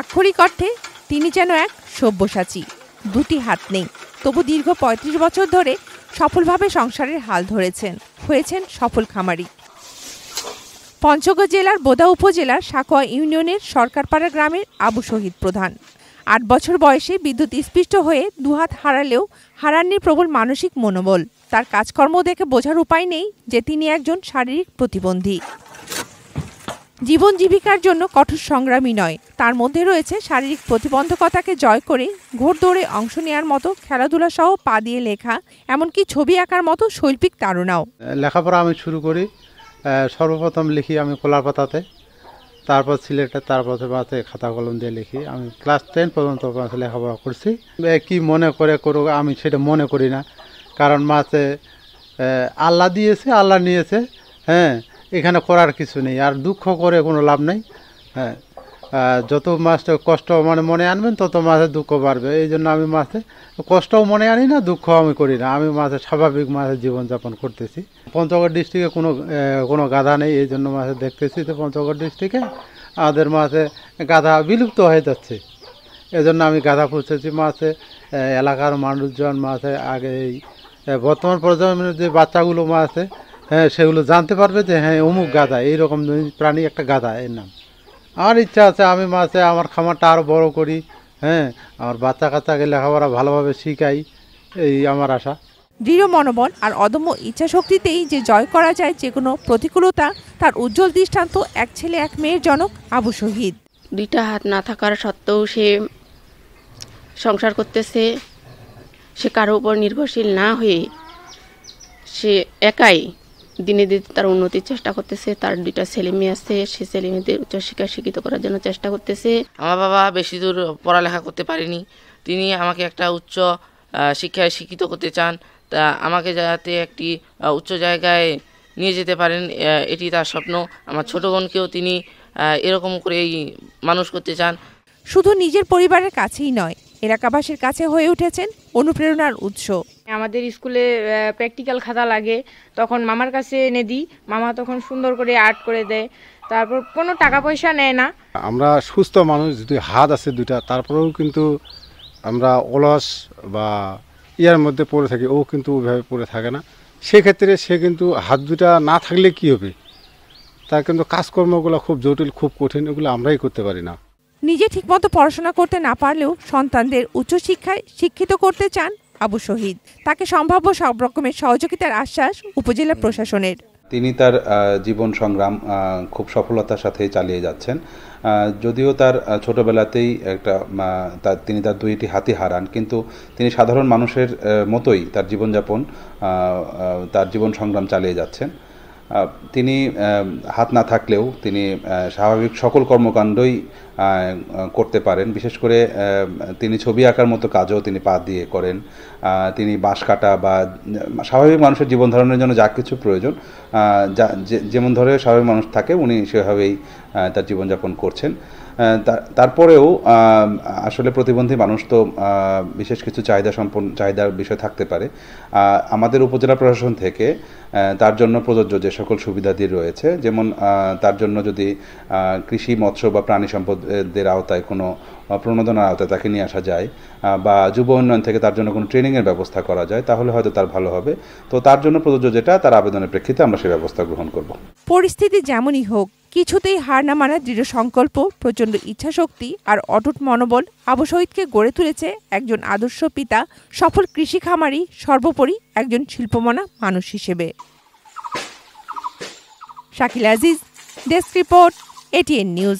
আক্ষরিক অর্থে তিনি যেন এক সব্যসাচী। দুটি হাত নেই, তবু দীর্ঘ ৩৫ বছর ধরে সফলভাবে সংসারের হাল ধরেছেন, হয়েছেন সফল খামারি। পঞ্চগড় জেলার বোদা উপজেলার সাকোয়া ইউনিয়নের সরকারপাড়া গ্রামের আবু শহীদ প্রধান ৮ বছর বয়সে বিদ্যুৎ স্পৃষ্ট হয়ে দুহাত হারালেও হারাননি প্রবল মানসিক মনোবল। তার কাজকর্ম দেখে বোঝার উপায় নেই যে তিনি একজন শারীরিক প্রতিবন্ধী। জীবন জীবিকার জন্য কঠোর সংগ্রামী নয়, তার মধ্যে রয়েছে শারীরিক প্রতিবন্ধকতাকে জয় করে ঘোড়দৌড়ে অংশ নেওয়ার মতো খেলাধুলা সহ পা দিয়ে লেখা, এমনকি ছবি আঁকার মতো শৈল্পিক তাড়নাও। লেখাপড়া আমি শুরু করি, সর্বপ্রথম লিখি আমি কলার পাতাতে, তারপর সিলেটে, তারপর মাঝে খাতা কলম দিয়ে লিখি। আমি ক্লাস 10 পর্যন্ত লেখাপড়া করছি। কি মনে করে করুক আমি সেটা মনে করি না, কারণ মাঝে আল্লাহ দিয়েছে, আল্লাহ নিয়েছে, হ্যাঁ, এখানে করার কিছু নেই। আর দুঃখ করে কোনো লাভ নেই। হ্যাঁ, যত মাছটা কষ্ট মনে আনবেন তত মাঝে দুঃখ বাড়বে। এই জন্য আমি মাঝে কষ্টও মনে আনি না, দুঃখ আমি করি না। আমি মাঝে স্বাভাবিক মাঝে জীবনযাপন করতেছি। পঞ্চগড় ডিস্ট্রিক্টে কোনো গাধা নেই, এই জন্য মাঝে দেখতেছি যে পঞ্চগড় ডিস্ট্রিক্টে আমাদের মাঝে গাধা বিলুপ্ত হয়ে যাচ্ছে। এজন্য আমি গাধা পুষেছি। মাঝে এলাকার মানুষজন মাঝে আগে এই বর্তমান প্রজন্মের যে বাচ্চাগুলো মাঝে, হ্যাঁ, সেগুলো জানতে পারবে যে হ্যাঁ অমুক গাধা, এইরকম প্রাণী একটা গাধা, এর নাম। আমার ইচ্ছা আছে আমি মাঝে আমার খামারটা আরও বড় করি, হ্যাঁ, আমার বাচ্চা কাচ্চাকে লেখাপড়া ভালোভাবে শিখাই, এই আমার আশা। দৃঢ় মনোবল আর অদম্য ইচ্ছাশক্তিতেই যে জয় করা যায় যে কোনো প্রতিকূলতা, তার উজ্জ্বল দৃষ্টান্ত এক ছেলে এক মেয়ের জনক আবু শহীদ। দুইটা হাত না থাকার সত্ত্বেও সে সংসার করতেছে। সে কারো উপর নির্ভরশীল না হয়ে সে একাই দিনে দিনে তার উন্নতির চেষ্টা করতেছে। তার দুইটা ছেলে মেয়ে আছে, সে ছেলে মেয়েদের উচ্চশিক্ষায় শিক্ষিত করার জন্য চেষ্টা করতেছে। আমার বাবা বেশি দূর পড়ালেখা করতে পারেনি, তিনি আমাকে একটা উচ্চ শিক্ষায় শিক্ষিত করতে চান। তা আমাকে যাতে একটি উচ্চ জায়গায় নিয়ে যেতে পারেন, এটি তার স্বপ্ন। আমার ছোট বোনকেও তিনি এরকম করেই মানুষ করতে চান। শুধু নিজের পরিবারের কাছেই নয়, এলাকাবাসীর কাছে হয়ে উঠেছেন অনুপ্রেরণার উৎস। আমাদের স্কুলে প্র্যাকটিক্যাল খাতা লাগে, তখন মামার কাছে এনে দিই, মামা তখন সুন্দর করে আর্ট করে দেয়। তারপর কোনো টাকা পয়সা নেয় না। আমরা সুস্থ মানুষ, যদি হাত আছে দুইটা, তারপরেও কিন্তু আমরা অলস বা ইয়ার মধ্যে পড়ে থাকি, ও কিন্তু ওইভাবে পড়ে থাকে না। সেক্ষেত্রে সে কিন্তু হাত দুটা না থাকলে কি হবে, তার কিন্তু কাজকর্মগুলো খুব জটিল, খুব কঠিন, এগুলো আমরাই করতে পারি না। নিজে ঠিকমতো পড়াশোনা করতে না পারলেও সন্তানদের উচ্চশিক্ষায় শিক্ষিত করতে চান আবু শহীদ। তাকে সম্ভাব্য সব রকমের সহযোগিতার আশ্বাস উপজেলা প্রশাসনের। তিনি তার জীবন সংগ্রাম খুব সফলতার সাথে চালিয়ে যাচ্ছেন। যদিও তার ছোটবেলাতেই তিনি তার দুইটি হাতই হারান, কিন্তু তিনি সাধারণ মানুষের মতোই তার জীবনযাপন, তার জীবন সংগ্রাম চালিয়ে যাচ্ছেন। তিনি হাত না থাকলেও তিনি স্বাভাবিক সকল কর্মকাণ্ডই করতে পারেন। বিশেষ করে তিনি ছবি আঁকার মতো কাজও তিনি পা দিয়ে করেন। তিনি বাঁশ কাটা বা স্বাভাবিক মানুষের জীবন ধারণের জন্য যা কিছু প্রয়োজন, যেমন ধরে স্বাভাবিক মানুষ থাকে, উনি সেভাবেই তার জীবনযাপন করছেন। তারপরেও আসলে প্রতিবন্ধী মানুষ তো বিশেষ কিছু চাহিদার বিষয় থাকতে পারে। আমাদের উপজেলা প্রশাসন থেকে তার জন্য প্রযোজ্য যে সকল সুবিধাদি রয়েছে, যেমন তার জন্য যদি কৃষি, মৎস্য বা প্রাণী সম্পদের আওতায় কোনো প্রণোদনার আওতায় তাকে নিয়ে আসা যায়, বা যুব উন্নয়ন থেকে তার জন্য কোনো ট্রেনিংয়ের ব্যবস্থা করা যায়, তাহলে হয়তো তার ভালো হবে। তো তার জন্য প্রযোজ্য যেটা, তার আবেদনের প্রেক্ষিতে আমরা সেই ব্যবস্থা গ্রহণ করব। পরিস্থিতি যেমনই হোক, কিছুতেই হার না মানার দৃঢ় সংকল্প, প্রচণ্ড ইচ্ছাশক্তি আর অটুট মনোবল আবু শহীদকে গড়ে তুলেছে একজন আদর্শ পিতা, সফল কৃষি খামারি, সর্বোপরি একজন শিল্পমনা মানুষ হিসেবে। Shakil Aziz, desk report, ATN news.